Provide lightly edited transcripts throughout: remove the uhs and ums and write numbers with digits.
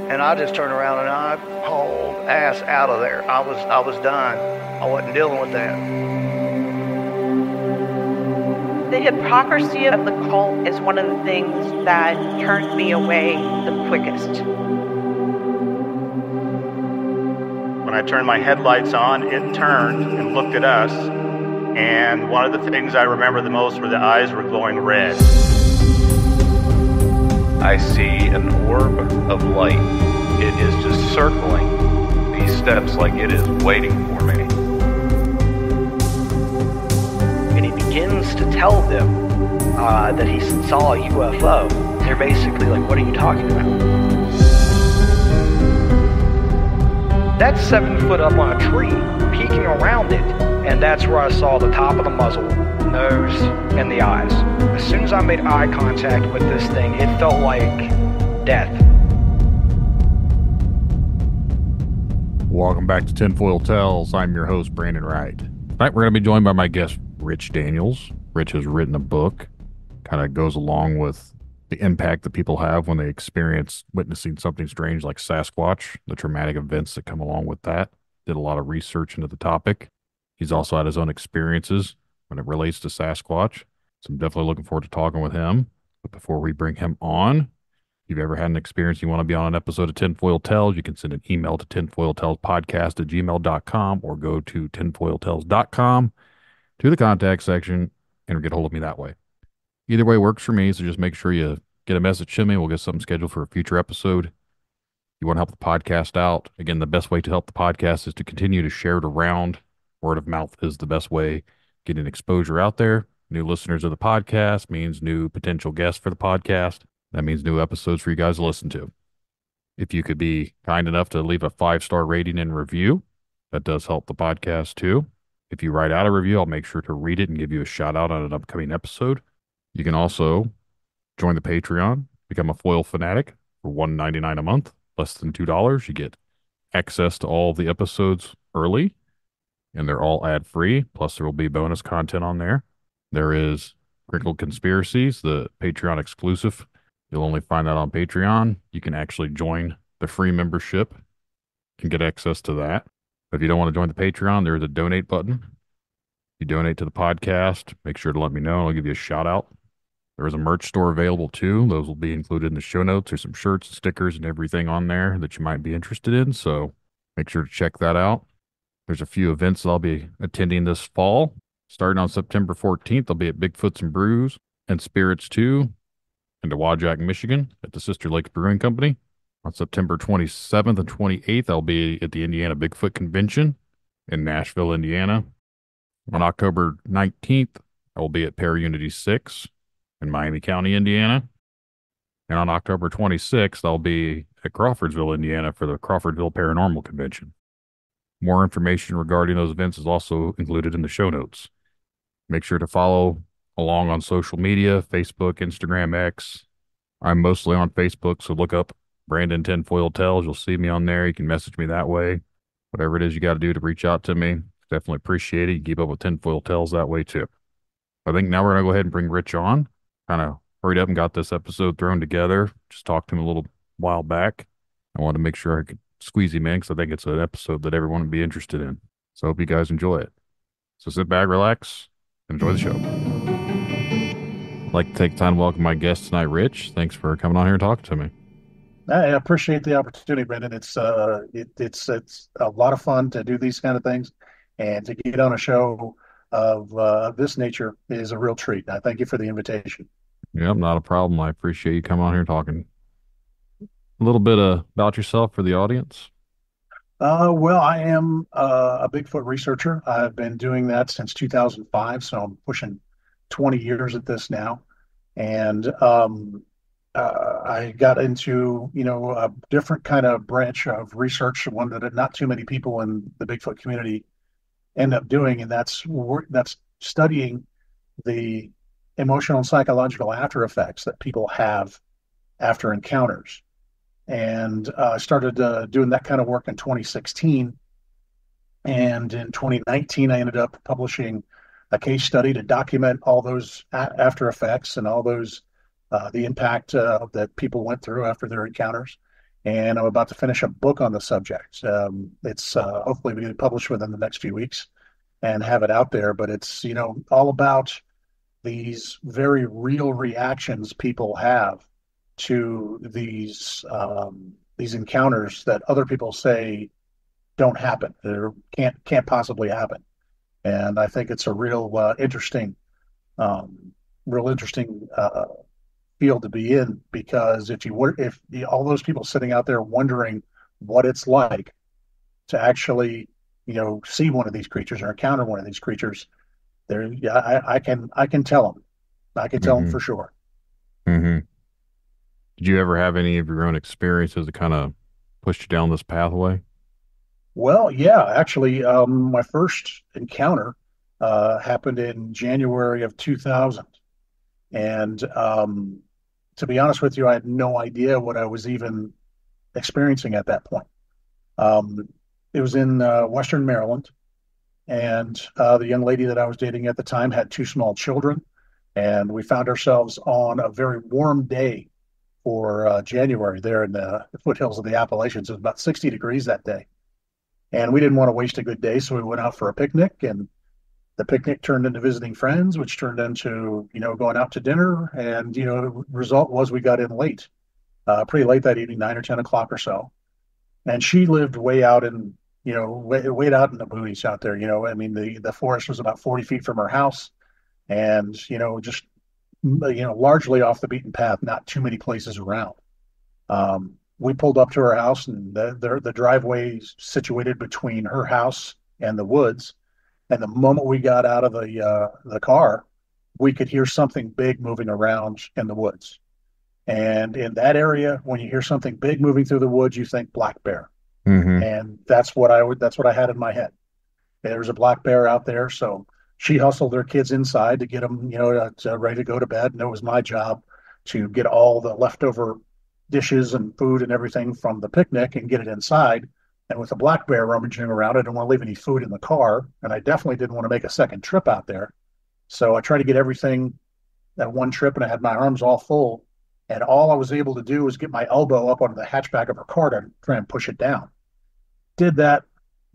And I just turned around and I hauled ass out of there. I was done. I wasn't dealing with that. The hypocrisy of the cult is one of the things that turned me away the quickest. When I turned my headlights on, it turned and looked at us, and one of the things I remember the most were the eyes were glowing red. I see an orb of light. It is just circling these steps like it is waiting for me. And he begins to tell them that he saw a UFO. They're basically like, what are you talking about? That's 7 foot up on a tree, peeking around it, and that's where I saw the top of the muzzle, nose, and the eyes. As soon as I made eye contact with this thing, it felt like death. Welcome back to Tinfoil Tales. I'm your host, Brandon Wright. Tonight we're going to be joined by my guest, Rich Daniels. Rich has written a book, kind of goes along with the impact that people have when they experience witnessing something strange like Sasquatch, the traumatic events that come along with that. Did a lot of research into the topic. He's also had his own experiences when it relates to Sasquatch. So I'm definitely looking forward to talking with him. But before we bring him on, if you've ever had an experience you want to be on an episode of Tinfoil Tales, you can send an email to tinfoiltalespodcast@gmail.com or go to tinfoiltales.com to the contact section and get a hold of me that way. Either way works for me, so just make sure you get a message to me. We'll get something scheduled for a future episode. You want to help the podcast out. Again, the best way to help the podcast is to continue to share it around. Word of mouth is the best way, getting exposure out there. New listeners of the podcast means new potential guests for the podcast. That means new episodes for you guys to listen to. If you could be kind enough to leave a 5-star rating and review, that does help the podcast too. If you write out a review, I'll make sure to read it and give you a shout out on an upcoming episode. You can also join the Patreon, become a foil fanatic for $1.99 a month, less than $2. You get access to all the episodes early, and they're all ad-free. Plus, there will be bonus content on there. There is Crinkled Conspiracies, the Patreon exclusive. You'll only find that on Patreon. You can actually join the free membership and get access to that. If you don't want to join the Patreon, there is a donate button. If you donate to the podcast, make sure to let me know, and I'll give you a shout out. There is a merch store available too. Those will be included in the show notes. There's some shirts, stickers, and everything on there that you might be interested in. So make sure to check that out. There's a few events that I'll be attending this fall. Starting on September 14th, I'll be at Bigfoots and Brews and Spirits 2 in Dowagiac, Michigan at the Sister Lakes Brewing Company. On September 27th and 28th, I'll be at the Indiana Bigfoot Convention in Nashville, Indiana. On October 19th, I will be at ParaUnity 6 in Miami County, Indiana. And on October 26th, I'll be at Crawfordsville, Indiana for the Crawfordsville Paranormal Convention. More information regarding those events is also included in the show notes. Make sure to follow along on social media, Facebook, Instagram, X. I'm mostly on Facebook, so look up Brandon Tinfoil Tales. You'll see me on there. You can message me that way. Whatever it is you got to do to reach out to me, definitely appreciate it. You keep up with Tinfoil Tales that way too. I think now we're going to go ahead and bring Rich on. Kind of hurried up and got this episode thrown together. Just talked to him a little while back. I wanted to make sure I could squeeze him in because I think it's an episode that everyone would be interested in. So I hope you guys enjoy it. So sit back, relax, and enjoy the show. I'd like to take time to welcome my guest tonight, Rich. Thanks for coming on here and talking to me. I appreciate the opportunity, Brendan. It's a lot of fun to do these kind of things, and to get on a show of this nature is a real treat. I thank you for the invitation. Yep, not a problem. I appreciate you coming on here and talking. A little bit about yourself for the audience. Well, I am a Bigfoot researcher. I've been doing that since 2005, so I'm pushing 20 years at this now. And I got into, a different kind of branch of research, one that not too many people in the Bigfoot community end up doing, and that's studying the emotional and psychological after effects that people have after encounters. And I started doing that kind of work in 2016. And in 2019, I ended up publishing a case study to document all those after effects and all those the impact that people went through after their encounters. and I'm about to finish a book on the subject. It's hopefully going to be published within the next few weeks and have it out there. But it's, all about these very real reactions people have to these encounters that other people say don't happen, or can't possibly happen. And I think it's a um, real interesting field to be in, because if all those people sitting out there wondering what it's like to actually, see one of these creatures or encounter one of these creatures, there, yeah, I can tell them, Hmm. for sure. Hmm. Did you ever have any of your own experiences that kind of pushed you down this pathway? Well, yeah, actually, my first encounter happened in January of 2000. And to be honest with you, I had no idea what I was even experiencing at that point. Um, it was in Western Maryland, and the young lady that I was dating at the time had two small children, and we found ourselves on a very warm day for January there in the foothills of the Appalachians. It was about 60 degrees that day, and we didn't want to waste a good day, so we went out for a picnic, and the picnic turned into visiting friends, which turned into, going out to dinner. And, result was we got in late, pretty late that evening, 9 or 10 o'clock or so. And she lived way out in, way out in the boonies out there. I mean, the forest was about 40 feet from her house, and, just, largely off the beaten path, not too many places around. We pulled up to her house, and the driveway situated between her house and the woods. And the moment we got out of the car, we could hear something big moving around in the woods. And in that area, when you hear something big moving through the woods, you think black bear. Hmm. And that's what I had in my head. There was a black bear out there, so she hustled her kids inside to get them, ready to go to bed. And it was my job to get all the leftover dishes and food and everything from the picnic and get it inside. And with the black bear rummaging around, I didn't want to leave any food in the car, and I definitely didn't want to make a second trip out there. So I tried to get everything that one trip, and I had my arms all full. And all I was able to do was get my elbow up onto the hatchback of her car to try and push it down. Did that,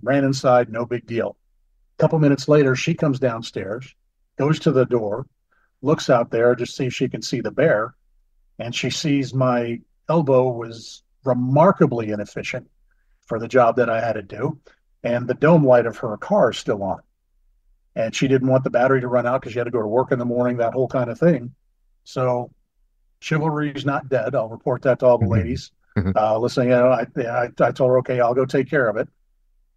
ran inside, no big deal. A couple minutes later, she comes downstairs, goes to the door, looks out there to see if she can see the bear, and she sees my elbow was remarkably inefficient for the job that I had to do, and the dome light of her car is still on. And she didn't want the battery to run out because she had to go to work in the morning, that whole kind of thing. So chivalry is not dead. I'll report that to all the Hmm. ladies listening. I told her, okay, I'll go take care of it.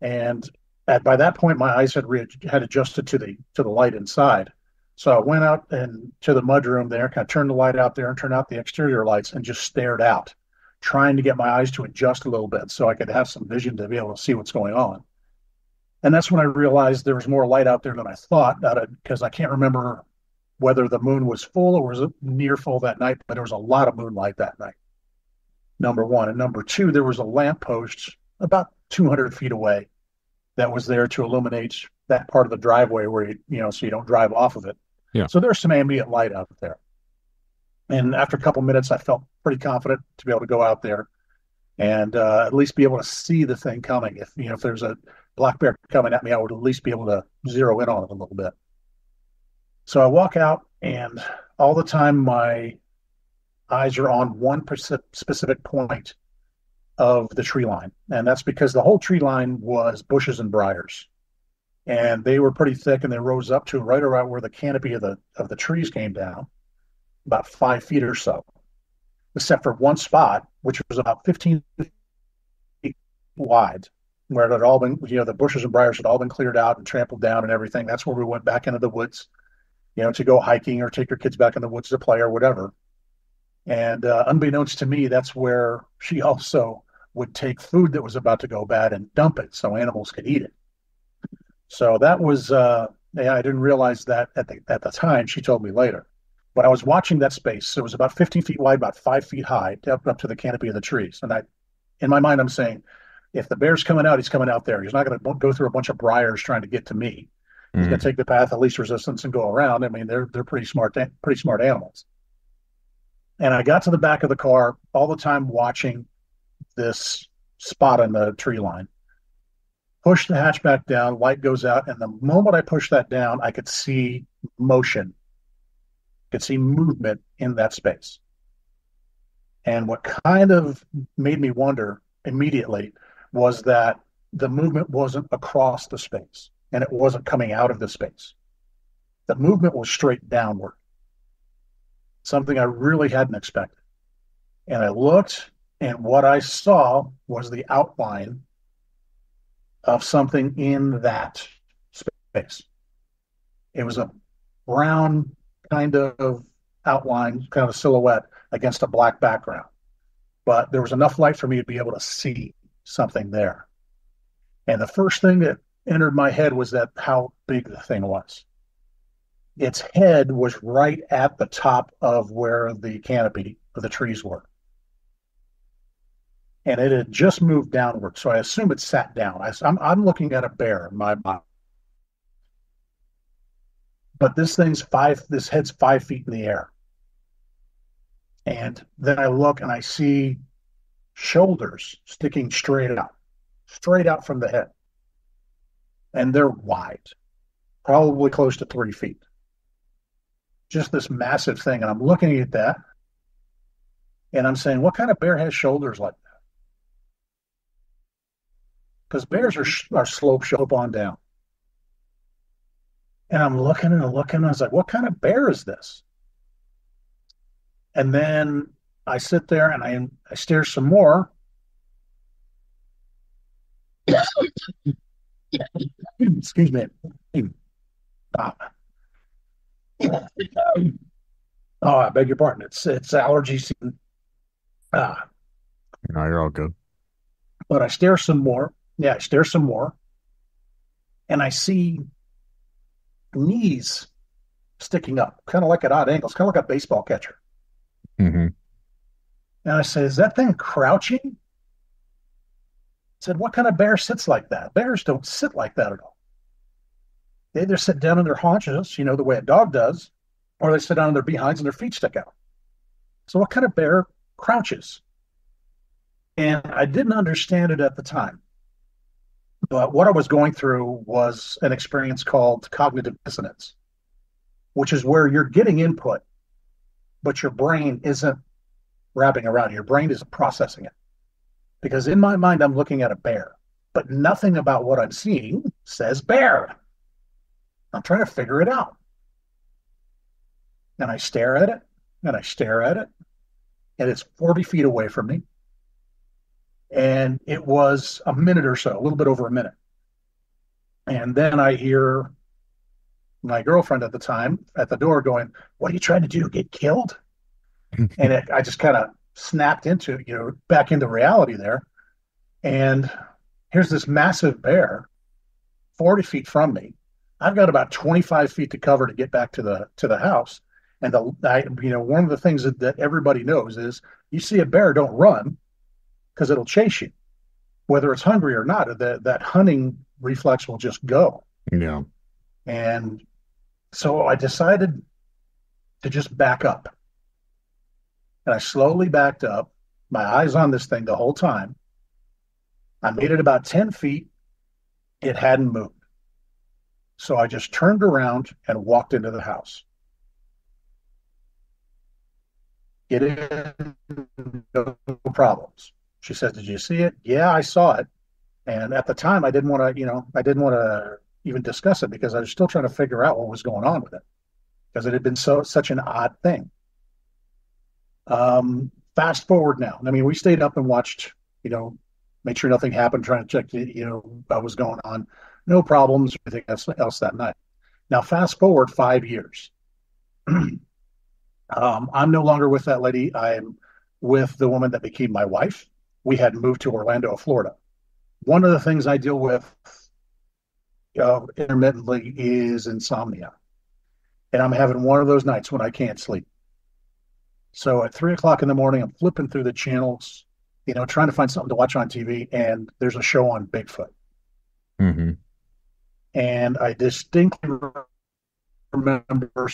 And by that point, my eyes had adjusted to the light inside. So I went out and to the mudroom there, kind of turned the light out there and turned out the exterior lights and just stared out, trying to get my eyes to adjust a little bit so I could have some vision to be able to see what's going on. And that's when I realized there was more light out there than I thought, because I can't remember whether the moon was full or was near full that night, but there was a lot of moonlight that night. Number one. And number two, there was a lamppost about 200 feet away that was there to illuminate that part of the driveway where so you don't drive off of it. Yeah. So there's some ambient light out there. And after a couple minutes, I felt pretty confident to be able to go out there and at least be able to see the thing coming. If there's a black bear coming at me, I would at least be able to zero in on it a little bit. So I walk out, and all the time my eyes are on one specific point of the tree line, and that's because the whole tree line was bushes and briars, and they were pretty thick, and they rose up to right around where the canopy of the trees came down, about 5 feet or so, except for one spot, which was about 15 feet wide, where it had all been, the bushes and briars had all been cleared out and trampled down and everything. That's where we went back into the woods, to go hiking or take your kids back in the woods to play or whatever. And unbeknownst to me, that's where she also would take food that was about to go bad and dump it so animals could eat it. So that was, yeah, I didn't realize that at the time. She told me later. But I was watching that space. It was about 15 feet wide, about 5 feet high, up to the canopy of the trees. And in my mind, I'm saying, if the bear's coming out, he's coming out there. He's not going to go through a bunch of briars trying to get to me. He's going to take the path of least resistance and go around. I mean, they're pretty smart animals. And I got to the back of the car all the time watching this spot on the tree line. Push the hatchback down, light goes out, and the moment I pushed that down, I could see motion. I could see movement in that space. And what kind of made me wonder immediately was that the movement wasn't across the space and it wasn't coming out of the space. The movement was straight downward, something I really hadn't expected. And I looked, and what I saw was the outline of something in that space. It was a brown kind of outline, kind of silhouette against a black background. But there was enough light for me to be able to see something there. And the first thing that entered my head was that how big the thing was. Its head was right at the top of where the canopy of the trees were. And it had just moved downward, so I assume it sat down. I'm looking at a bear in my mind. But this head's 5 feet in the air. And then I look and I see shoulders sticking straight out from the head. And they're wide, probably close to 3 feet. Just this massive thing. And I'm looking at that and I'm saying, what kind of bear has shoulders like that? Because bears are slope on down. And I'm looking and looking. And I was like, what kind of bear is this? And then I sit there and I stare some more. Excuse me. Oh, I beg your pardon. It's allergy season. No, you're all good. But I stare some more. Yeah, I stare some more. And I see knees sticking up, kind of like at odd angles, kind of like a baseball catcher. Mm-hmm. And I say, is that thing crouching? I said, what kind of bear sits like that? Bears don't sit like that at all. They either sit down on their haunches, the way a dog does, or they sit down on their behinds and their feet stick out. So what kind of bear crouches? And I didn't understand it at the time. But what I was going through was an experience called cognitive dissonance, which is where you're getting input, but your brain isn't wrapping around. Your brain isn't processing it. Because in my mind, I'm looking at a bear, but nothing about what I'm seeing says bear. I'm trying to figure it out. And I stare at it, and I stare at it, and it's 40 feet away from me. And it was a minute or so, a little bit over a minute. And then I hear my girlfriend at the time at the door going, what are you trying to do? Get killed? And I just kind of snapped into, back into reality there. And here's this massive bear, 40 feet from me. I've got about 25 feet to cover to get back to the house. And one of the things that everybody knows is you see a bear, don't run, because it'll chase you, whether it's hungry or not. That hunting reflex will just go. Yeah. And so I decided to just back up. And I slowly backed up, my eyes on this thing the whole time. I made it about 10 feet. It hadn't moved. So I just turned around and walked into the house. Get in, no problems. She said, did you see it? Yeah, I saw it. And at the time, I didn't want to even discuss it because I was still trying to figure out what was going on with it because it had been such an odd thing. Fast forward now. I mean, we stayed up and watched, made sure nothing happened, trying to check, what was going on. No problems, everything else that night. Now, fast forward 5 years. I'm no longer with that lady. I'm with the woman that became my wife. We had moved to Orlando, Florida. One of the things I deal with intermittently is insomnia. And I'm having one of those nights when I can't sleep. So at 3:00 in the morning, I'm flipping through the channels, trying to find something to watch on TV. And there's a show on Bigfoot. Mm-hmm. And I distinctly remember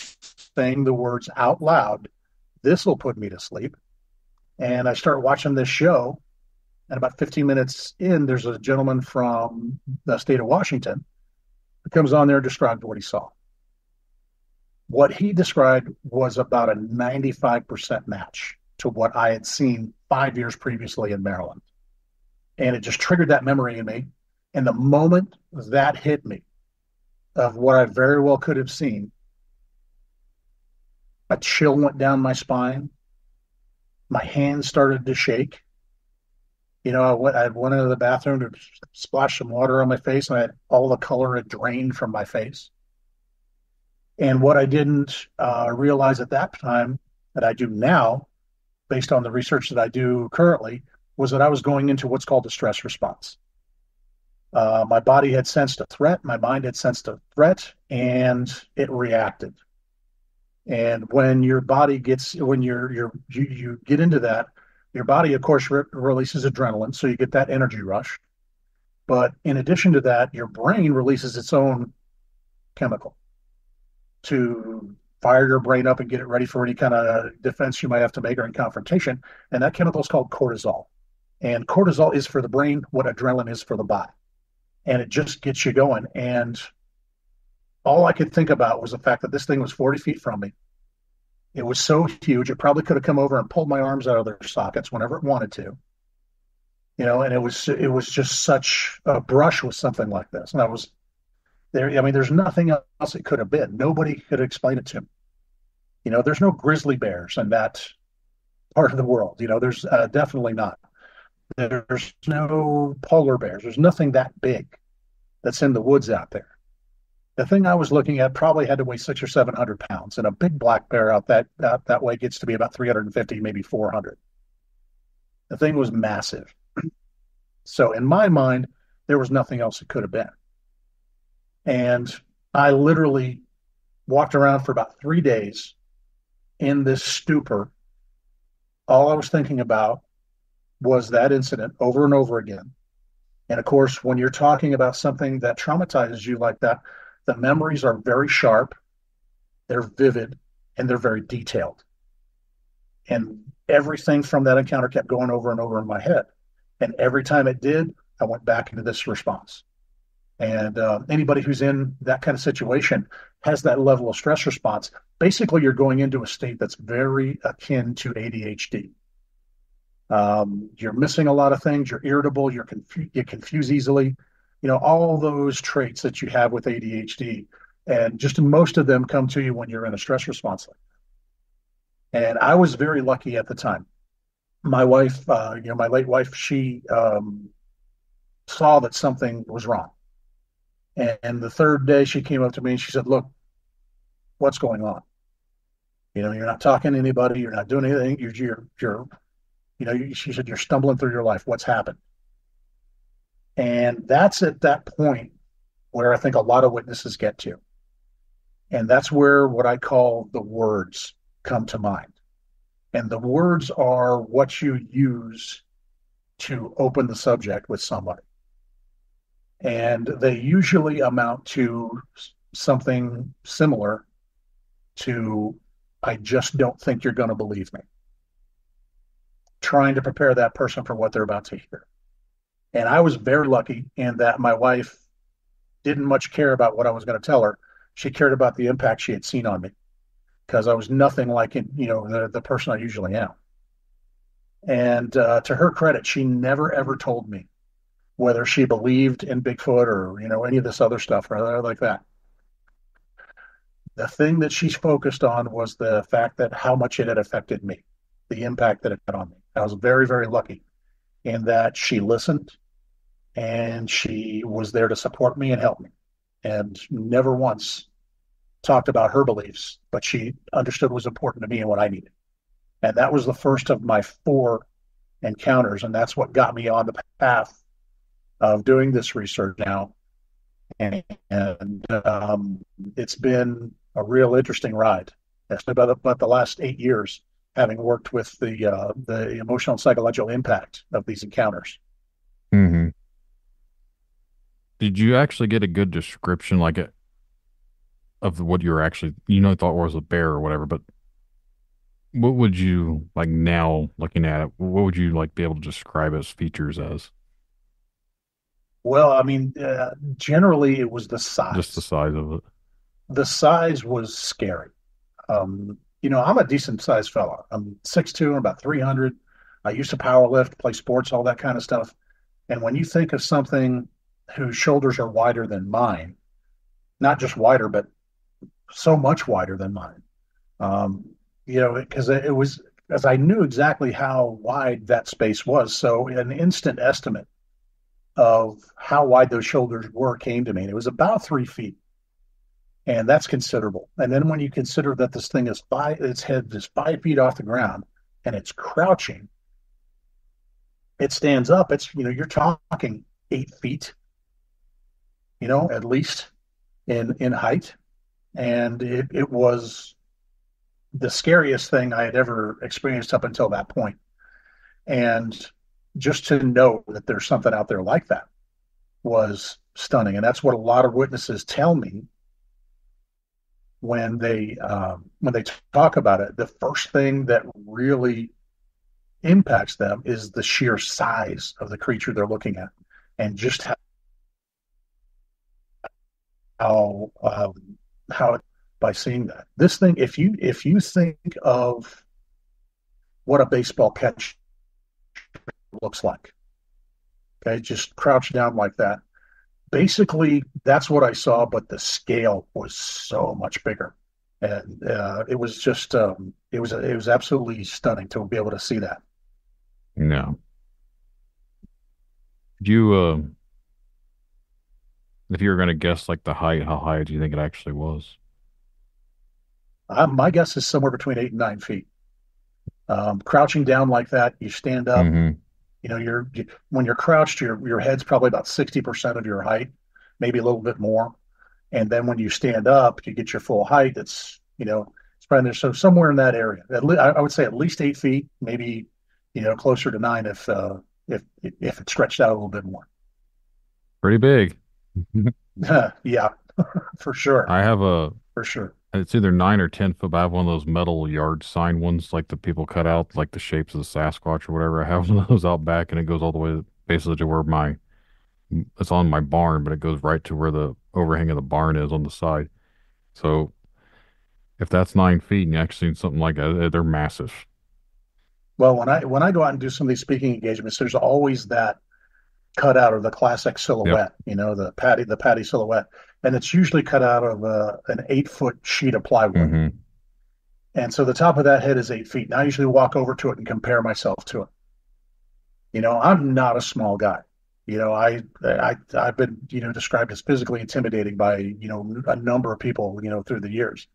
saying the words out loud, this will put me to sleep. And I start watching this show. And about 15 minutes in, there's a gentleman from the state of Washington who comes on there and described what he saw. What he described was about a 95% match to what I had seen 5 years previously in Maryland. And it just triggered that memory in me. And the moment that hit me of what I very well could have seen, a chill went down my spine. My hands started to shake. I went into the bathroom to splash some water on my face, and all the color had drained from my face. And what I didn't realize at that time that I do now, based on the research that I do currently, was that I was going into what's called a stress response. My body had sensed a threat, my mind had sensed a threat, and it reacted. And when your body gets, when you get into that, your body, of course, releases adrenaline, so you get that energy rush. But in addition to that, your brain releases its own chemical to fire your brain up and get it ready for any kind of defense you might have to make or in confrontation. And that chemical is called cortisol. And cortisol is for the brain what adrenaline is for the body. And it just gets you going. And all I could think about was the fact that this thing was 40 feet from me. It was so huge, it probably could have come over and pulled my arms out of their sockets whenever it wanted to. And it was just such a brush with something like this. And I was there. I mean, there's nothing else it could have been. Nobody could explain it to me. There's no grizzly bears in that part of the world. There's definitely not. There's no polar bears. There's nothing that big that's in the woods out there. The thing I was looking at probably had to weigh 600 or 700 pounds, and a big black bear out that way gets to be about 350, maybe 400. The thing was massive. So in my mind, there was nothing else it could have been. And I literally walked around for about 3 days in this stupor. All I was thinking about was that incident over and over again. And of course, when you're talking about something that traumatizes you like that, the memories are very sharp, they're vivid, and they're very detailed. And everything from that encounter kept going over and over in my head. And every time it did, I went back into this response. And anybody who's in that kind of situation has that level of stress response. Basically, you're going into a state that's very akin to ADHD. You're missing a lot of things. You're irritable. You confuse easily. All those traits that you have with ADHD, and just most of them come to you when you're in a stress response like that. And I was very lucky at the time. My wife, my late wife, she saw that something was wrong. And the third day she came up to me and she said, "Look, what's going on? You're not talking to anybody. You're not doing anything. She said, you're stumbling through your life. What's happened?" And that's at that point where I think a lot of witnesses get to. And that's where what I call the words come to mind. And the words are what you use to open the subject with somebody. And they usually amount to something similar to, "I just don't think you're going to believe me." Trying to prepare that person for what they're about to hear. And I was very lucky in that my wife didn't much care about what I was going to tell her. She cared about the impact she had seen on me, because I was nothing like the person I usually am. And to her credit, she never ever told me whether she believed in Bigfoot or any of this other stuff or like that. The thing that she's focused on was the fact that how much it had affected me, the impact that it had on me. I was very, very lucky in that she listened and she was there to support me and help me, and never once talked about her beliefs, but she understood what was important to me and what I needed. And that was the first of my 4 encounters, and that's what got me on the path of doing this research now. And it's been a real interesting ride, especially about the last 8 years, having worked with the emotional and psychological impact of these encounters. Mm-hmm. Did you actually get a good description, of what you were actually, thought was a bear or whatever? But What would you like now looking at it? What would you like be able to describe as features as? Well, I mean, generally it was the Just the size. size of it. The size was scary. I'm a decent sized fella. I'm 6'2", I'm about 300. I used to power lift, play sports, all that kind of stuff. And when you think of something whose shoulders are wider than mine, not just wider, but so much wider than mine, um, because it was, as I knew exactly how wide that space was. So an instant estimate of how wide those shoulders were came to me. And it was about 3 feet. And that's considerable. And then when you consider that this thing is its head is 5 feet off the ground and it's crouching, it stands up. You're talking 8 feet, at least in height. And it was the scariest thing I had ever experienced up until that point. And just to know that there's something out there like that was stunning. And that's what a lot of witnesses tell me when they talk about it. The first thing that really impacts them is the sheer size of the creature they're looking at, and just how by seeing that this thing, if you think of what a baseball catch looks like, okay, just crouch down like that. Basically, that's what I saw, but the scale was so much bigger, and it was just it was absolutely stunning to be able to see that. No. Do you if you were gonna guess like the height, how high do you think it actually was? My guess is somewhere between 8 and 9 feet. Crouching down like that, you stand up. Mm-hmm. When you're crouched, your head's probably about 60% of your height, maybe a little bit more. And then when you stand up, you get your full height. It's probably there. So somewhere in that area, I would say at least 8 feet, maybe, closer to nine if it stretched out a little bit more. Pretty big. Yeah, for sure, I have a for sure. it's either 9 or 10 foot, but I have one of those metal yard sign ones like the people cut out, like the shapes of the Sasquatch or whatever. I have one of those out back and it goes all the way basically to where it's on my barn, but it goes right to where the overhang of the barn is on the side. So if that's 9 feet and you actually see something like that, they're massive. Well, when I go out and do some of these speaking engagements, there's always that cutout of the classic Yep. silhouette, the patty silhouette, and it's usually cut out of an 8 foot sheet of plywood. Mm-hmm. And so the top of that head is 8 feet. And I usually walk over to it and compare myself to it. I'm not a small guy. I've been described as physically intimidating by a number of people through the years.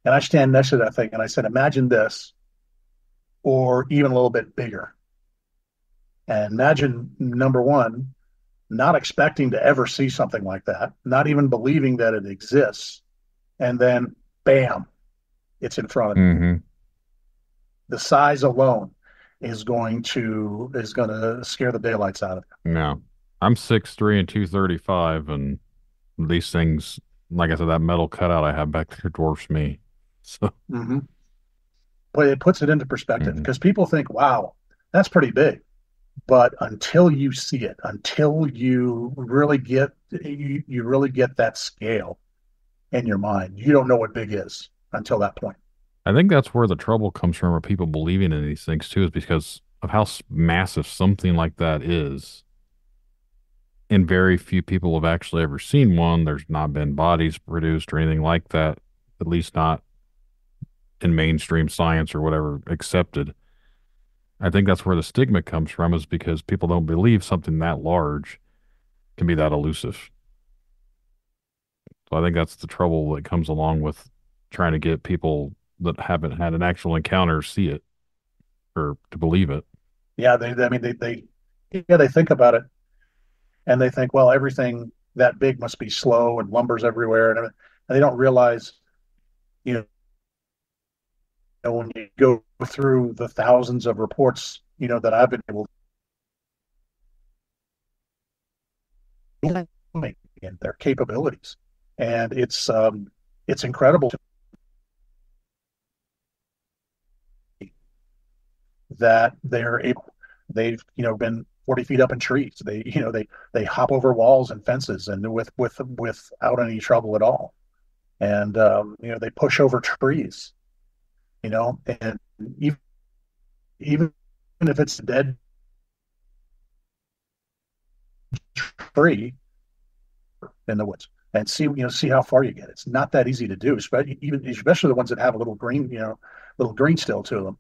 And I stand next to that thing and I said, imagine this, or even a little bit bigger. And imagine, number one, not expecting to ever see something like that, not even believing that it exists, and then bam, it's in front of you. Mm-hmm. The size alone is going to scare the daylights out of No. I'm 6'3" and 235, and these things, like I said, that metal cutout I have back there dwarfs me. So, you. But it puts it into perspective mhm. because people think, wow, that's pretty big. But until you see it, until you really get that scale in your mind, you don't know what big is until that point. I think that's where the trouble comes from, where people believing in these things too, is because of how massive something like that is. And very few people have actually ever seen one. There's not been bodies produced or anything like that, at least not in mainstream science or whatever accepted. I think that's where the stigma comes from, is because people don't believe something that large can be that elusive. So I think that's the trouble that comes along with trying to get people that haven't had an actual encounter see it or to believe it. Yeah, I mean, they think about it and they think, well, everything that big must be slow and lumber's everywhere, and they don't realize, you when you go through the thousands of reports, that I've been able to make and their capabilities, and it's incredible to me. that they've, been 40 feet up in trees. They hop over walls and fences and without any trouble at all. And, they push over trees, and even, even if it's a dead tree in the woods and see how far you get. It's not that easy to do, especially the ones that have a little green still to them.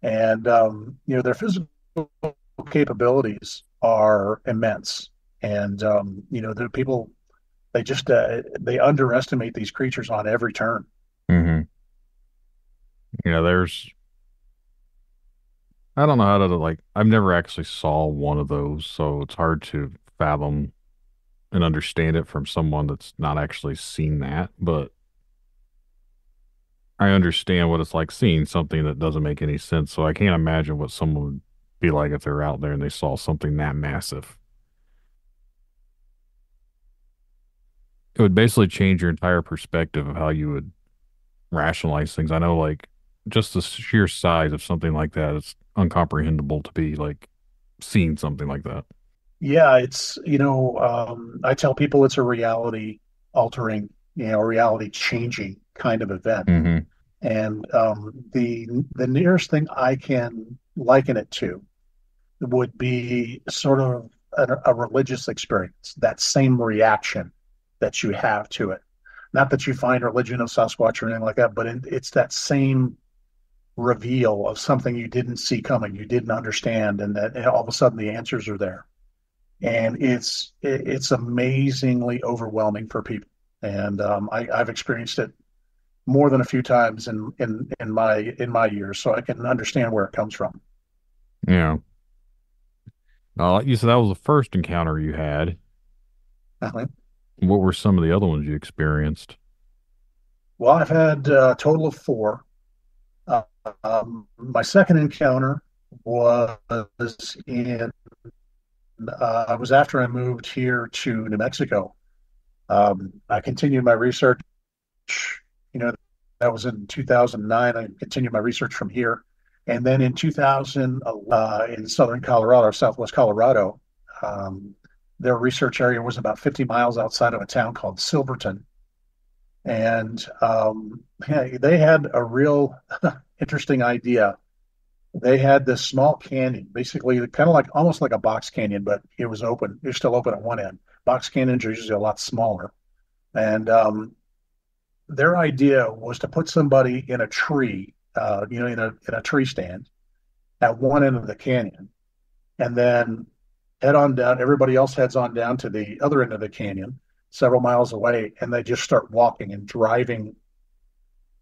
And, their physical capabilities are immense. And, the people, they underestimate these creatures on every turn. Mm-hmm. I don't know how to I've never actually saw one of those, so it's hard to fathom and understand it from someone that's not actually seen that. But I understand what it's like seeing something that doesn't make any sense. So I can't imagine what someone would be like if they're out there and they saw something that massive. It would basically change your entire perspective of how you would rationalize things. I know, just the sheer size of something like that, it's uncomprehendable to be seeing something like that. Yeah, I tell people it's a reality altering, reality changing kind of event. Mm-hmm. And the nearest thing I can liken it to would be sort of a religious experience, that same reaction that you have to it. Not that you find religion of Sasquatch or anything like that, but it's that same reveal of something you didn't see coming, you didn't understand, and all of a sudden the answers are there. And it's amazingly overwhelming for people. And I've experienced it more than a few times in my years, so I can understand where it comes from. Yeah. You said that was the first encounter you had. Uh-huh. What were some of the other ones you experienced? Well, I've had a total of four. My second encounter was in was after I moved here to New Mexico. I continued my research. You know, that was in 2009. I continued my research from here. And then in 2000, in southern Colorado, or southwest Colorado, their research area was about 50 miles outside of a town called Silverton. And they had a real interesting idea. They had this small canyon, basically kind of almost like a box canyon, but it was open. It was still open at one end. Box canyons are usually a lot smaller. And their idea was to put somebody in a tree, in a tree stand at one end of the canyon, and then head on down. Everybody else heads on down to the other end of the canyon, several miles away, and they just start walking and driving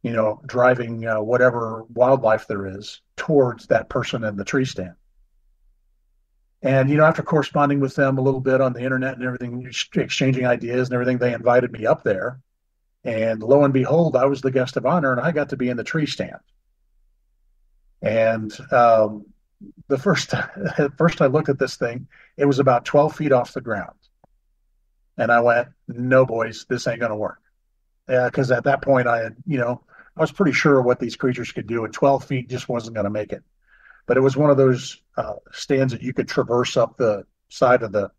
whatever wildlife there is towards that person in the tree stand. And, after corresponding with them a little bit on the internet and everything, exchanging ideas and everything, they invited me up there. And lo and behold, I was the guest of honor and I got to be in the tree stand. And the first, at first I looked at this thing, it was about 12 feet off the ground. And I went, no, boys, this ain't going to work. Because at that point I was pretty sure what these creatures could do, and 12 feet just wasn't going to make it. But it was one of those stands that you could traverse up the side of the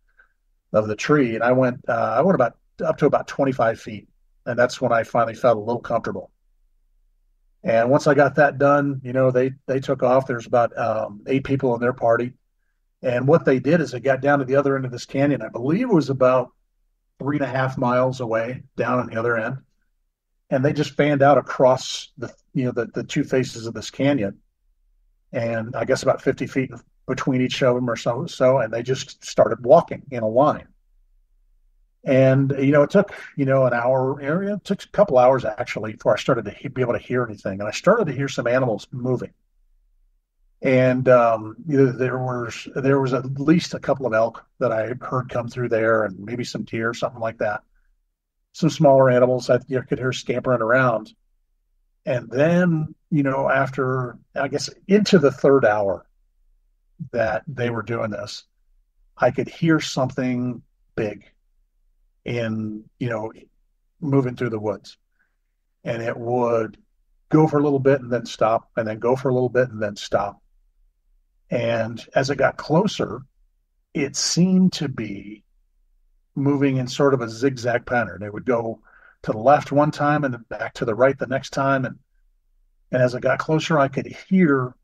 tree, and I went about up to about 25 feet, and that's when I finally felt a little comfortable. And once I got that done, they took off. There's about 8 people in their party, and what they did is they got down to the other end of this canyon. I believe it was about 3.5 miles away down on the other end. And they just fanned out across the two faces of this canyon, and I guess about 50 feet between each of them or so, and they just started walking in a line. And it took an hour. It took a couple hours actually before I started to be able to hear anything, and I started to hear some animals moving. And there was at least a couple of elk that I heard come through there, and maybe some deer, something like that. Some smaller animals I could hear scampering around. And then, after, I guess, into the third hour that they were doing this, I could hear something big moving through the woods. And it would go for a little bit and then stop, and then go for a little bit and then stop. And as it got closer, it seemed to be moving in sort of a zigzag pattern. It would go to the left one time and then back to the right the next time. And as it got closer, I could hear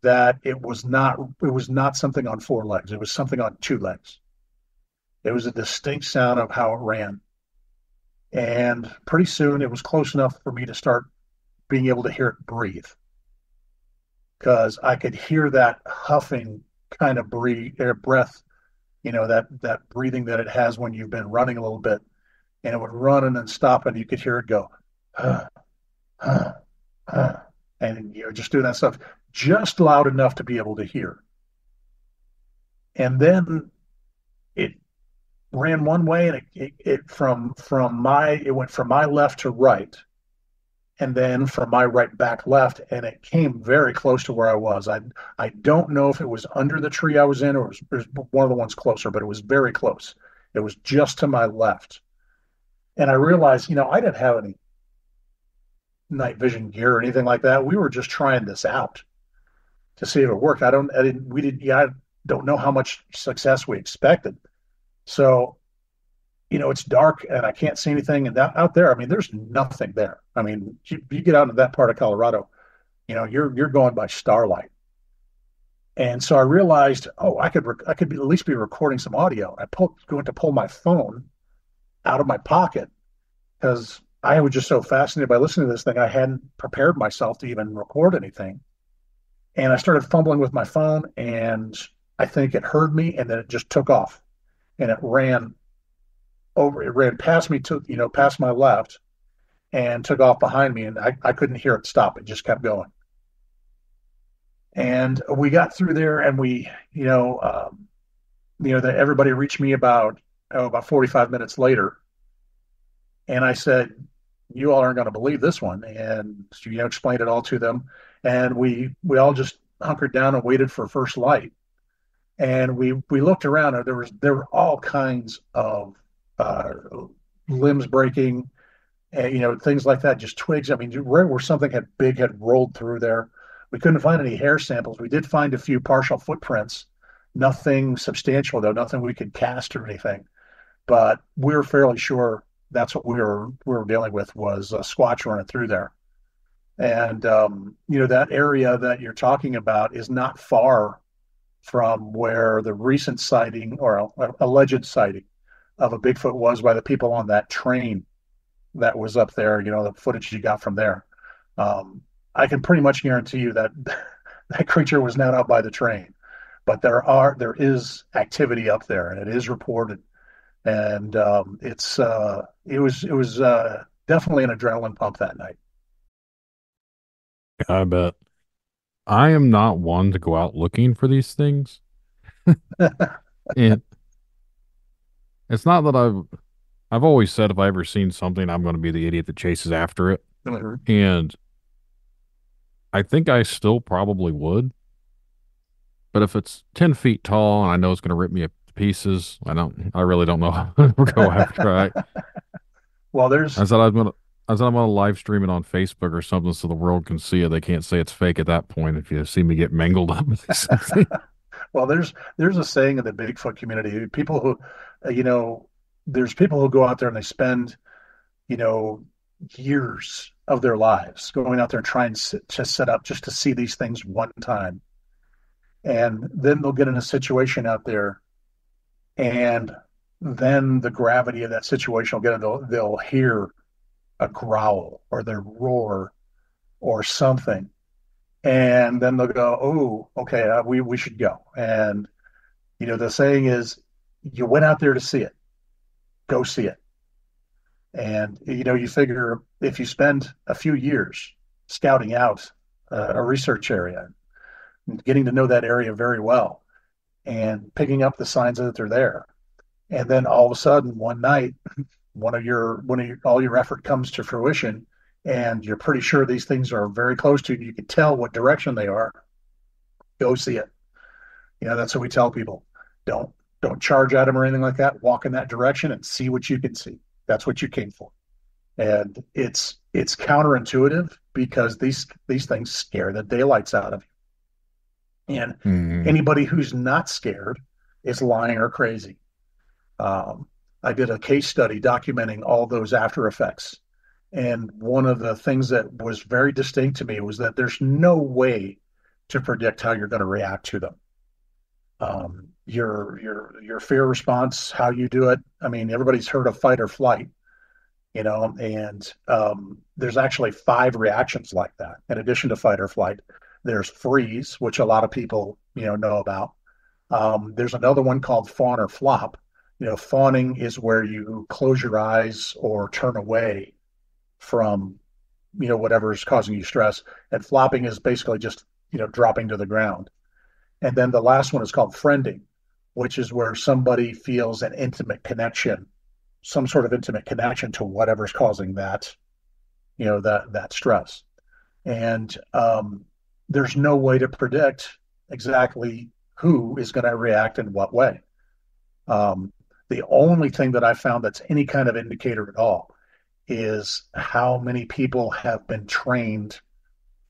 that it was not something on four legs. It was something on two legs. It was a distinct sound of how it ran. And pretty soon it was close enough for me to start being able to hear it breathe, because I could hear that huffing kind of breath, that breathing that it has when you've been running a little bit, and it would run and then stop, and you could hear it go, huh, huh, huh, and just doing that stuff just loud enough to be able to hear. And then it ran one way, and it went from my left to right, and then from my right back left, and it came very close to where I was. I don't know if it was under the tree I was in, or it was one of the ones closer, but it was very close. It was just to my left. And I realized, I didn't have any night vision gear or anything like that. We were just trying this out to see if it worked. I don't know how much success we expected. So, it's dark and I can't see anything. And out there, there's nothing there. You get out into that part of Colorado, you're going by starlight. And so I realized, I could at least be recording some audio. Going to pull my phone out of my pocket, because I was just so fascinated by listening to this thing. I hadn't prepared myself to even record anything. And I started fumbling with my phone, and I think it heard me, and then it just took off. And it ran past me past my left, and took off behind me, and I couldn't hear it stop. It just kept going. And we got through there, and everybody reached me about 45 minutes later. And I said, you all aren't going to believe this one. And, explained it all to them. And we all just hunkered down and waited for first light. And we looked around, and there were all kinds of limbs breaking, and, things like that, just twigs. Right where something had rolled through there. We couldn't find any hair samples. We did find a few partial footprints. Nothing substantial, though, nothing we could cast or anything. But we were fairly sure that's what we were dealing with, was a squatch running through there. And, that area that you're talking about is not far from where the recent sighting, or alleged sighting, of a Bigfoot was by the people on that train that was up there, the footage you got from there. I can pretty much guarantee you that that creature was not out by the train, but there is activity up there, and it is reported. And it was definitely an adrenaline pump that night. I bet. I am not one to go out looking for these things. And it's not that I've always said if I ever seen something, I'm going to be the idiot that chases after it. Mm-hmm. And I think I still probably would. But if it's 10 feet tall and I know it's going to rip me to pieces, I really don't know how to go after it. Well, I said I'm going to live stream it on Facebook or something so the world can see it. They can't say it's fake at that point if you see me get mangled up. Well, there's a saying in the Bigfoot community, people who, there's people who go out there and they spend, years of their lives going out there and trying to set up just to see these things one time. And then they'll get in a situation out there, and then the gravity of that situation will get them. They'll hear a growl or their roar or something. And then they'll go, oh, okay, we should go. And, the saying is, you went out there to see it. Go see it. And, you figure if you spend a few years scouting out a research area, getting to know that area very well, and picking up the signs that they're there, and then all of a sudden one night, all your effort comes to fruition, and you're pretty sure these things are very close to you. You can tell what direction they are. Go see it. That's what we tell people. Don't charge at them or anything like that. Walk in that direction and see what you can see. That's what you came for. And it's counterintuitive, because these things scare the daylights out of you. And Mhm. anybody who's not scared is lying or crazy. Um, I did a case study documenting all those after effects. And one of the things that was very distinct to me was that there's no way to predict how you're going to react to them. Your fear response, how you do it. I mean, everybody's heard of fight or flight, and there's actually 5 reactions like that. In addition to fight or flight, there's freeze, which a lot of people know about. There's another one called fawn or flop. Fawning is where you close your eyes or turn away from whatever is causing you stress, and flopping is basically just dropping to the ground. And then the last one is called friending, which is where somebody feels an intimate connection, some sort of intimate connection to whatever's causing that, that stress. And there's no way to predict exactly who is going to react in what way. The only thing that I found that's any kind of indicator at all is how many people have been trained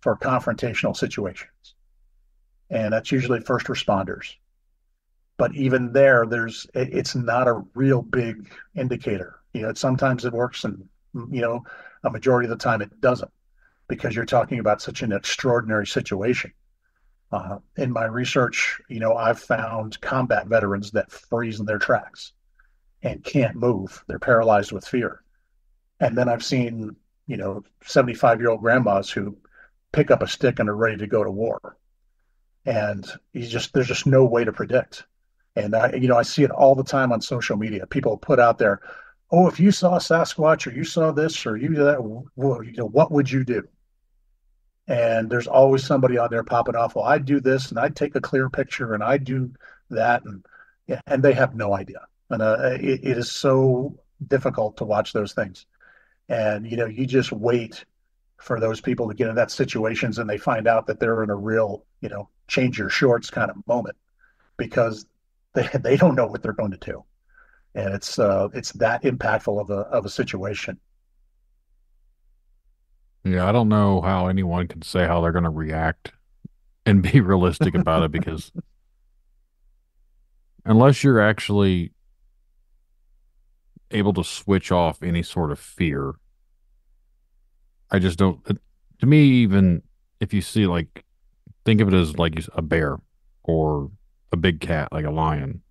for confrontational situations. And that's usually first responders. But even there, it's not a real big indicator. Sometimes it works, and a majority of the time it doesn't, because you're talking about such an extraordinary situation. In my research, I've found combat veterans that freeze in their tracks and can't move. They're paralyzed with fear. And then I've seen, 75-year-old grandmas who pick up a stick and are ready to go to war. And there's just no way to predict. And I see it all the time on social media. People put out there, "Oh, if you saw a Sasquatch, or you saw this, or you did that, well, what would you do?" And there's always somebody on there popping off. Well, I'd do this, and I'd take a clear picture, and I'd do that, and yeah, and they have no idea. And it is so difficult to watch those things. And you just wait for those people to get in that situations, and they find out that they're in a real, change your shorts kind of moment, because they don't know what they're going to do, and it's that impactful of a situation. Yeah, I don't know how anyone can say how they're going to react and be realistic about it, because unless you're actually able to switch off any sort of fear, I just don't. To me, even if you see, like, think of it as like a bear or a big cat, like a lion,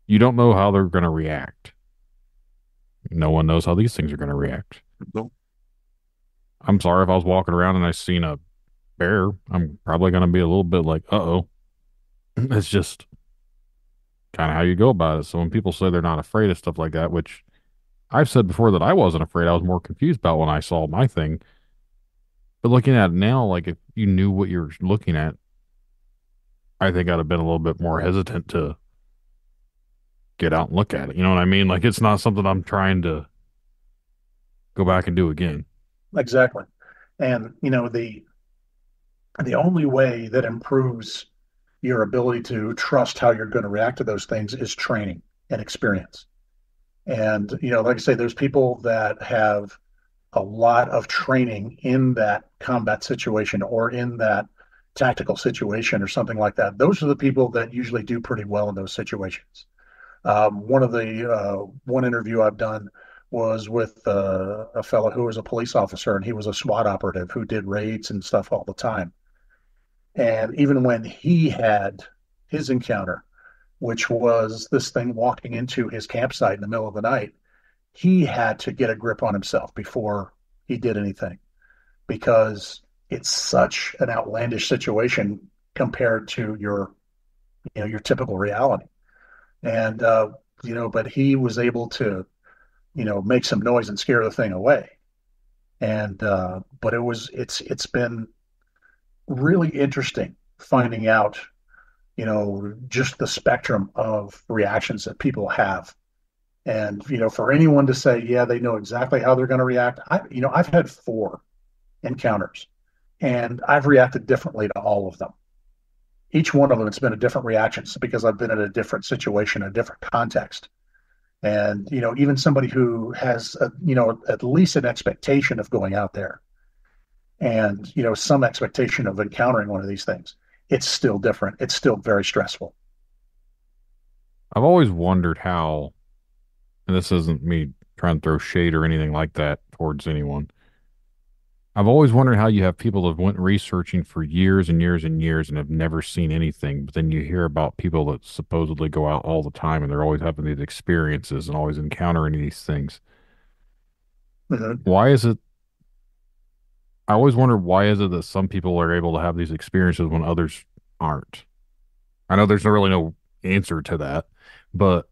you don't know how they're going to react. No one knows how these things are going to react. Nope. I'm sorry, if I was walking around and I seen a bear, I'm probably going to be a little bit like, uh-oh. It's just kind of how you go about it. So when people say they're not afraid of stuff like that, which I've said before that I wasn't afraid, I was more confused about when I saw my thing. But looking at it now, like, if you knew what you're looking at, I think I'd have been a little bit more hesitant to get out and look at it. You know what I mean? Like, it's not something I'm trying to go back and do again. Exactly. And the only way that improves your ability to trust how you're going to react to those things is training and experience. And like I say, there's people that have a lot of training in that combat situation or in that tactical situation or something like that. Those are the people that usually do pretty well in those situations. One interview I've done was with a fellow who was a police officer, and he was a SWAT operative who did raids and stuff all the time. And even when he had his encounter, which was this thing walking into his campsite in the middle of the night, he had to get a grip on himself before he did anything, because it's such an outlandish situation compared to your typical reality. And but he was able to make some noise and scare the thing away. And but it's been really interesting finding out just the spectrum of reactions that people have. And for anyone to say, yeah, they know exactly how they're going to react, I've had 4 encounters, and I've reacted differently to all of them. Each one of them, it's been a different reaction, because I've been in a different situation, a different context. And even somebody who has at least an expectation of going out there, and some expectation of encountering one of these things, it's still different. It's still very stressful. I've always wondered how, and this isn't me trying to throw shade or anything like that towards anyone. I've always wondered how you have people that went researching for years and years and years and have never seen anything, but then you hear about people that supposedly go out all the time and they're always having these experiences and always encountering these things. Mhm. Why is it? I always wonder why is it that some people are able to have these experiences when others aren't? I know there's really no answer to that, but